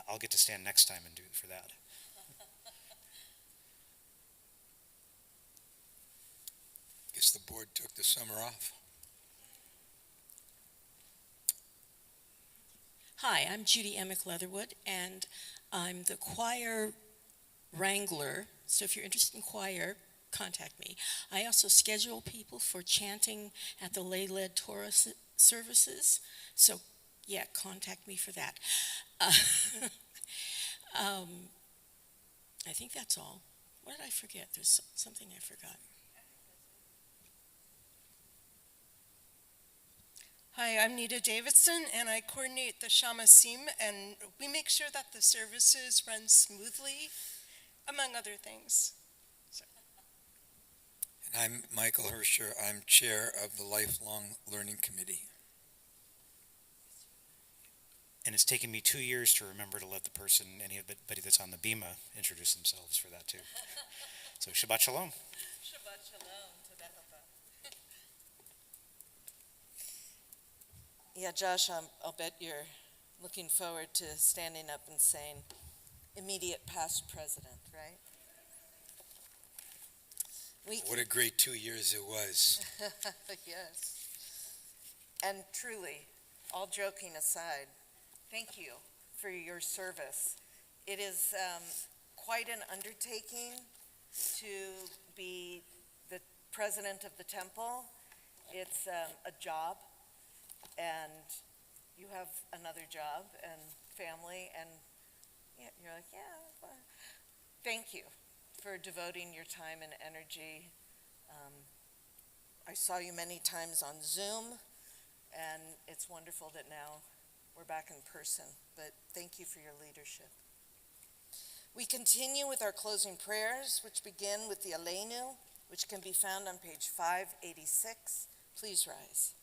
I'll get to stand next time and do it for that. Guess the board took the summer off. Hi, I'm Judy Emick Leatherwood, and I'm the choir wrangler. So if you're interested in choir, contact me. I also schedule people for chanting at the lay-led Torah services. So yeah, contact me for that. I think that's all. What did I forget? There's something I forgot. Hi, I'm Nita Davidson, and I coordinate the Shamasim, and we make sure that the services run smoothly, among other things. And I'm Michael Herscher. I'm chair of the Lifelong Learning Committee. And it's taken me 2 years to remember to let anybody that's on the Bima, introduce themselves for that, too. So Shabbat Shalom. Shabbat Shalom. Toda Hava. Yeah, Josh, I'll bet you're looking forward to standing up and saying immediate past president, right? What a great 2 years it was. Yes. And truly, all joking aside, thank you for your service. It is quite an undertaking to be the president of the temple. It's a job, and you have another job and family, and you're like, well, thank you for devoting your time and energy. I saw you many times on Zoom, and it's wonderful that now we're back in person, but thank you for your leadership. We continue with our closing prayers, which begin with the Aleinu, which can be found on page 586. Please rise.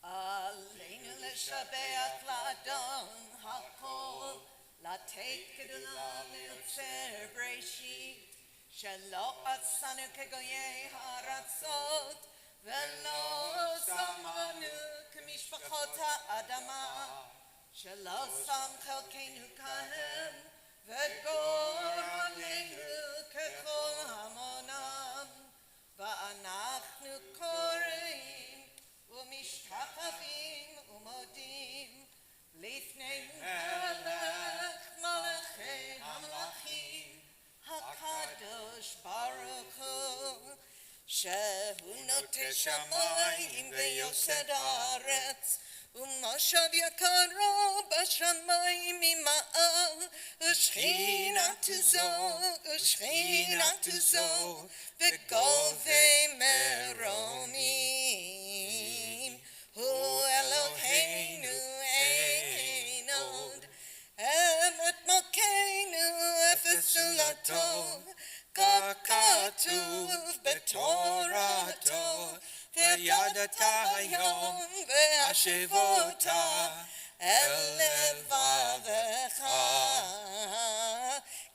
Aleinu leshabeach la'adon hakol, la'tek kedula le'otzer b'reshit, שלא עשנו כגויי הארצות, ולא שמנו כמשפחות האדמה, שלא שם חלקנו כהם, וגורלנו ככל המונם, ואנחנו קוראים ומשתחווים ומודים לפני מלך מלכי המלכים, הקדוש ברוך הוא, שהוא נוטה שמיים ויוסד הארץ, ומושב יקרו בשמיים ממעל, ושכינתו זו בגובי מרומים. הוא אלוהינו אין עוד, אמת מלכנו אפס זולתו, כך כתוב בתורתו, וידעת היום והשבות אל לבבך,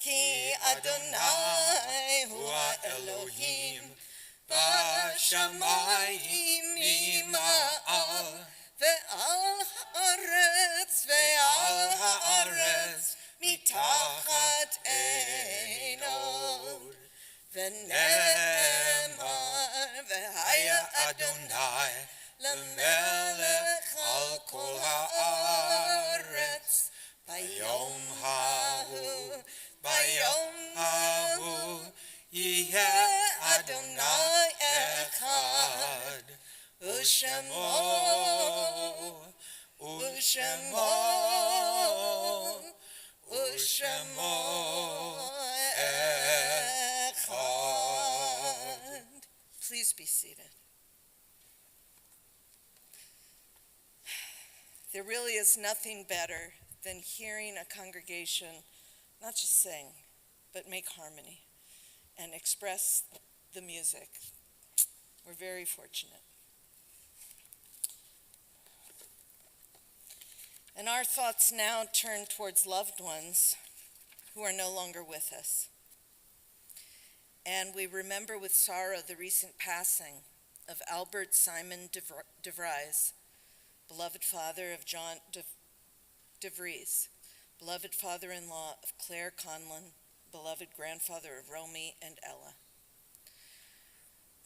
כי אדוני הוא האלוהים בשמיים ממעל, ועל הארץ מתחת אין עוד. ונאמר והיה אדוני למלך על כל הארץ, ביום ההוא יהיה אדוני אחד, ושמו אחד. Please be seated. There really is nothing better than hearing a congregation not just sing, but make harmony and express the music. We're very fortunate. And our thoughts now turn towards loved ones who are no longer with us. And we remember with sorrow the recent passing of Albert Simon de Vries, beloved father of John de Vries, beloved father-in-law of Claire Conlon, beloved grandfather of Romy and Ella.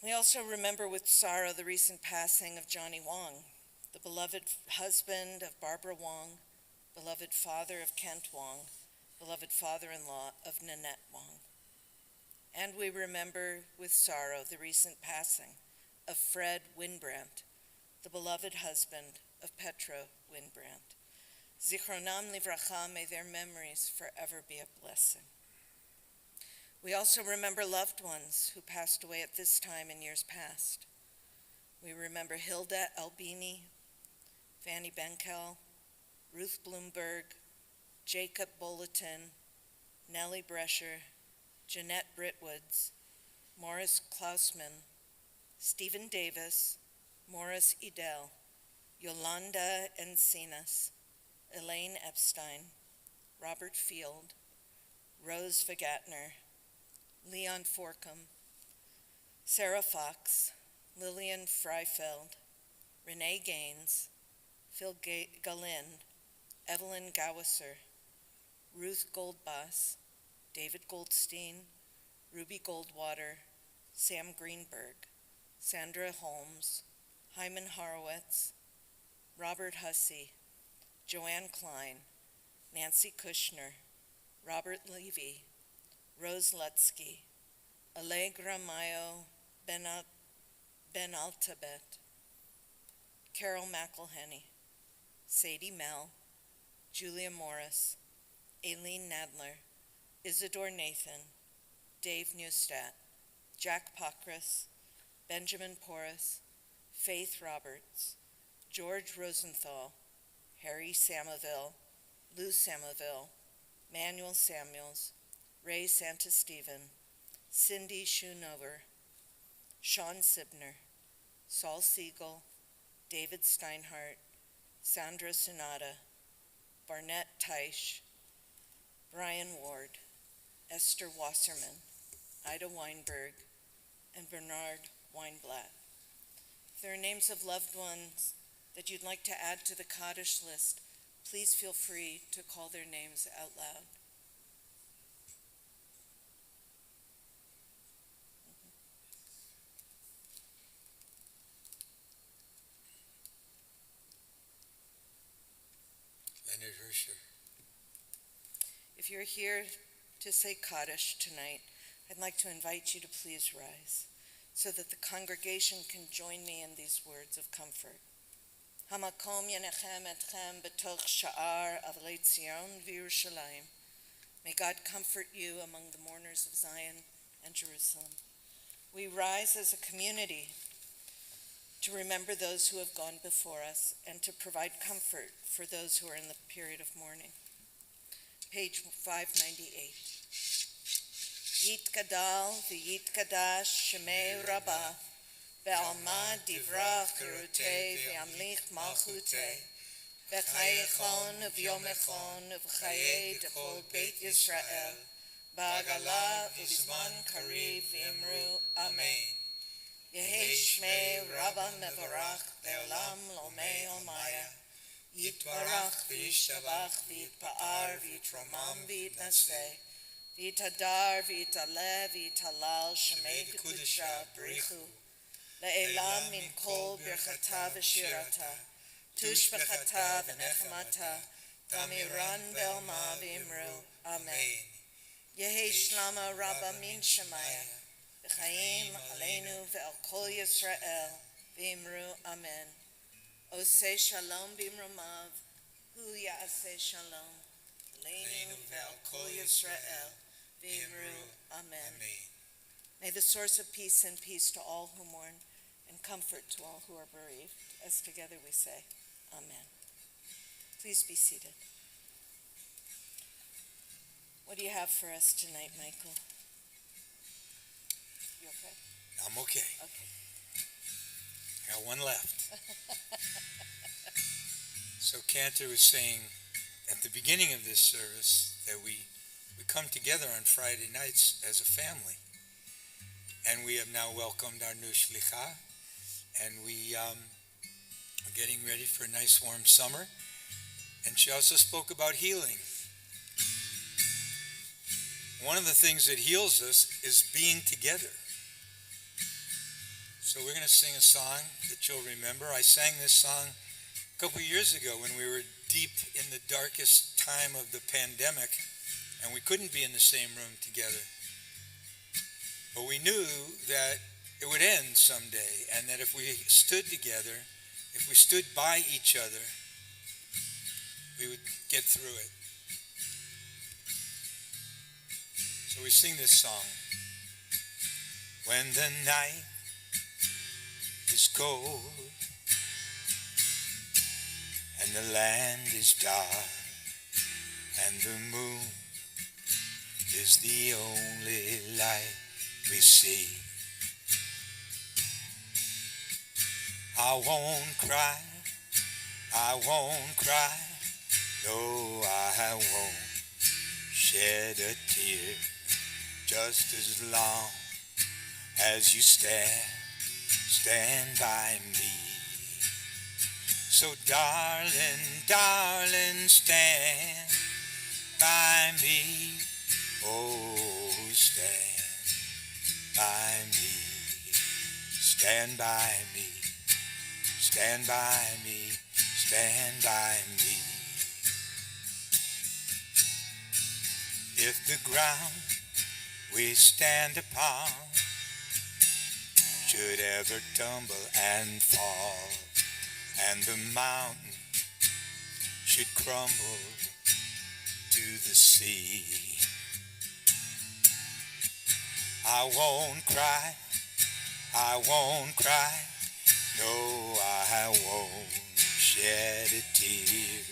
We also remember with sorrow the recent passing of Johnny Wong, the beloved husband of Barbara Wong, beloved father of Kent Wong, beloved father-in-law of Nanette Wong. And we remember with sorrow the recent passing of Fred Winbrandt, the beloved husband of Petro Winbrandt. Zichronam livracha, may their memories forever be a blessing. We also remember loved ones who passed away at this time in years past. We remember Hilda Albini, Fanny Benkel, Ruth Bloomberg, Jacob Bulletin, Nellie Brescher, Jeanette Britwoods, Morris Klausman, Stephen Davis, Morris Edel, Yolanda Encinas, Elaine Epstein, Robert Field, Rose Vagatner, Leon Forcum, Sarah Fox, Lillian Freifeld, Renee Gaines, Phil Gallin, Evelyn Gowisser, Ruth Goldbass, David Goldstein, Ruby Goldwater, Sam Greenberg, Sandra Holmes, Hyman Horowitz, Robert Hussey, Joanne Klein, Nancy Kushner, Robert Levy, Rose Lutsky, Allegra Mayo Benaltabet, Carol McElhenney, Sadie Mell, Julia Morris, Aileen Nadler, Isidore Nathan, Dave Neustadt, Jack Pockris, Benjamin Porras, Faith Roberts, George Rosenthal, Harry Samoville, Lou Samoville, Manuel Samuels, Ray Santasteven, Cindy Schoonover, Sean Sibner, Saul Siegel, David Steinhardt, Sandra Sonata, Barnett Teisch, Brian Ward, Esther Wasserman, Ida Weinberg, and Bernard Weinblatt. If there are names of loved ones that you'd like to add to the Kaddish list, please feel free to call their names out loud. Leonard Hersher. If you're here to say Kaddish tonight, I'd like to invite you to please rise so that the congregation can join me in these words of comfort. Hamakom yenechem etchem betoch sha'ar avlei Tzion v'Yerushalayim. May God comfort you among the mourners of Zion and Jerusalem. We rise as a community to remember those who have gone before us and to provide comfort for those who are in the period of mourning. Page 598. Yitgadal v'yitkadash shemei rabbah ve'alma divrach cherutei ve'amlich malchutei v'chayechon v'yomechon v'chayei dechol Beit Yisrael ba'agala v'zman kariv v'imru Amen. Yehi shmei rabbah mevarach ve'olam lomei omaya Yitbarach v'yishtabach v'yitpa'ar v'yitromam v'yitnaseh v'yitadar v'yitaleh v'yitalal shemei v'kudusha b'richu le'elam min kol birchata v'shirata tushbechata v'nechemata v'amiran be'alma v'imru Amen. Yehi shlama rabba min shemaya v'chaim aleinu ve'al kol Yisrael v'imru Amen. Oseh shalom b'imromav, hu ya'aseh shalom, aleinu ve'al kol Yisrael, v'imru Amen. May the source of peace send peace to all who mourn and comfort to all who are bereaved, as together we say, Amen. Please be seated. What do you have for us tonight, Michael? You okay? I'm okay. Okay. I got one left. So Cantor was saying at the beginning of this service that we come together on Friday nights as a family. And we have now welcomed our new shlicha. And we are getting ready for a nice warm summer. And she also spoke about healing. One of the things that heals us is being together. So we're going to sing a song that you'll remember. I sang this song a couple of years ago when we were deep in the darkest time of the pandemic and we couldn't be in the same room together. But we knew that it would end someday and that if we stood together, if we stood by each other, we would get through it. So we sing this song. When the night is cold and the land is dark and the moon is the only light we see, I won't cry, no, I won't shed a tear, just as long as you stand by me. So darling, stand by me. Oh, stand by me. Stand by me. Stand by me. Stand by me. If the ground we stand upon should ever tumble and fall, and the mountain should crumble to the sea, I won't cry, no, I won't shed a tear,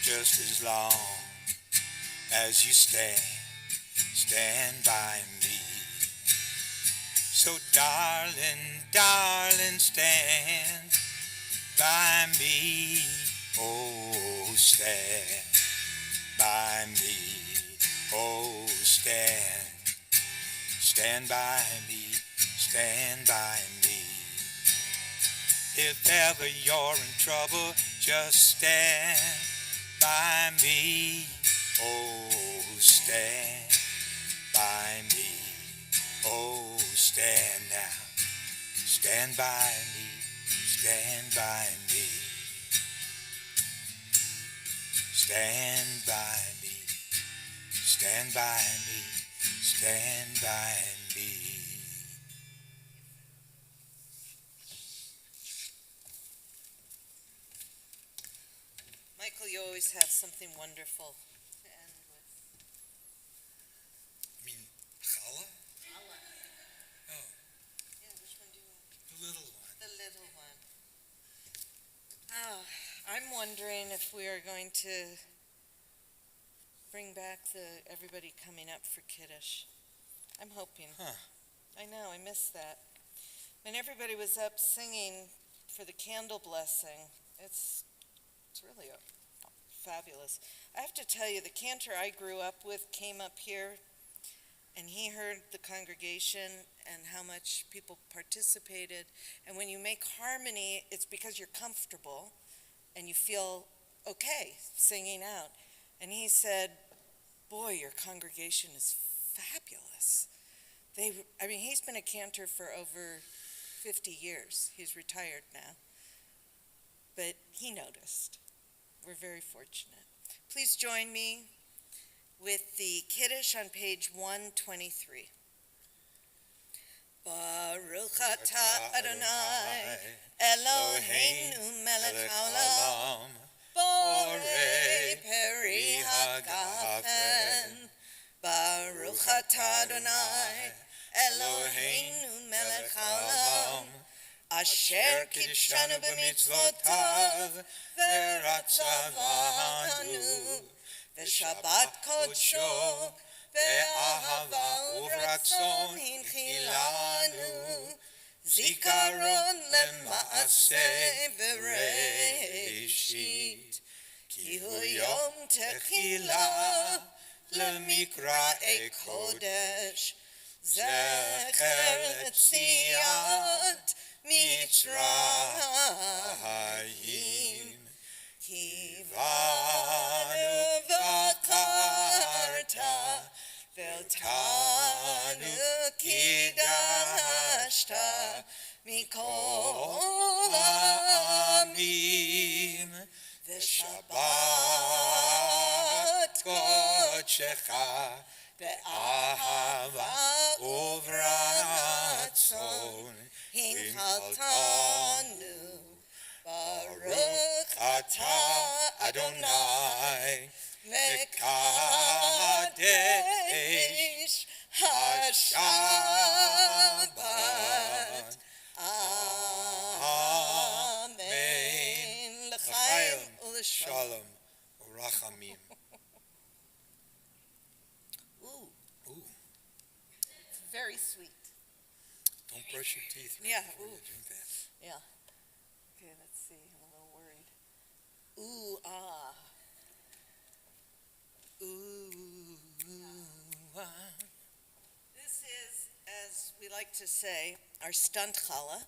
just as long as you stand by me. So darling, stand by me. Oh, stand by me. Oh, stand stand by me, stand by me. If ever you're in trouble, just stand by me. Oh, stand by me. Oh, stand now. Stand by me. Stand by me. Stand by me. Stand by me. Stand by me. Michael, you always have something wonderful to end with. I mean, challah? Oh, Yeah, which one do you want? the little one. The little one. Oh, I'm wondering if we are going to bring back everybody coming up for Kiddush. I'm hoping. Huh. I know, I missed that. When everybody was up singing for the candle blessing, it's really fabulous. I have to tell you, the cantor I grew up with came up here, and he heard the congregation and how much people participated. And when you make harmony, it's because you're comfortable and you feel okay singing out. And he said, boy, your congregation is fabulous. He's been a cantor for over 50 years. He's retired now. But he noticed. We're very fortunate. Please join me with the Kiddush on page 123. Baruch atah Adonai Eloheinu melech haolam borei peri hagafen. Baruch atah Adonai Eloheinu melech haolam asher kidshanu b'mitzvotav v'ratzavanu v'shabbat kodsho ve'ahava uvratzon hinchilanu zikaron lema'aseh bereshit ki hu yom techilah lemikra'e kodesh zecher letziat Mitzrayim kivanu v'karta v'tanu kidashta mikol ha'amim v'shabbat kodshecha ve'ahava uvratzon hinchaltanu Baruch atah Adonai mekadesh hashabbat Amen l'chaim u'l'shalom. Shalom, urachamim. Ooh, Ooh, very sweet. don't brush your teeth Yeah, before you ooh. drink that. Yeah. Okay, let's see. I'm a little worried. Ooh, ah. Ooh, ah. This is, as we like to say, our stunt challah.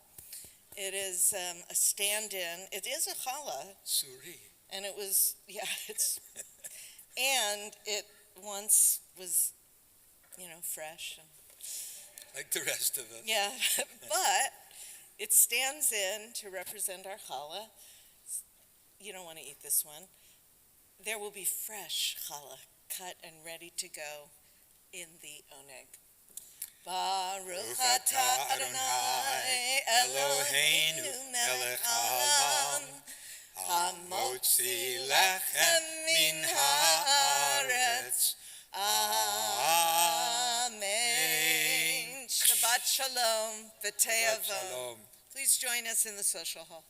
It is a stand-in. It is a challah, Suri. and it was, yeah, and it once was, fresh. And, Like the rest of us. yeah, but it stands in to represent our challah. You don't want to eat this one. There will be fresh challah, cut and ready to go in the oneg. Baruch atah Adonai Eloheinu melech haolam hamotzi lechem min haaretz. Amen. Shabbat shalom v'te'avon. Shalom. Please join us in the social hall.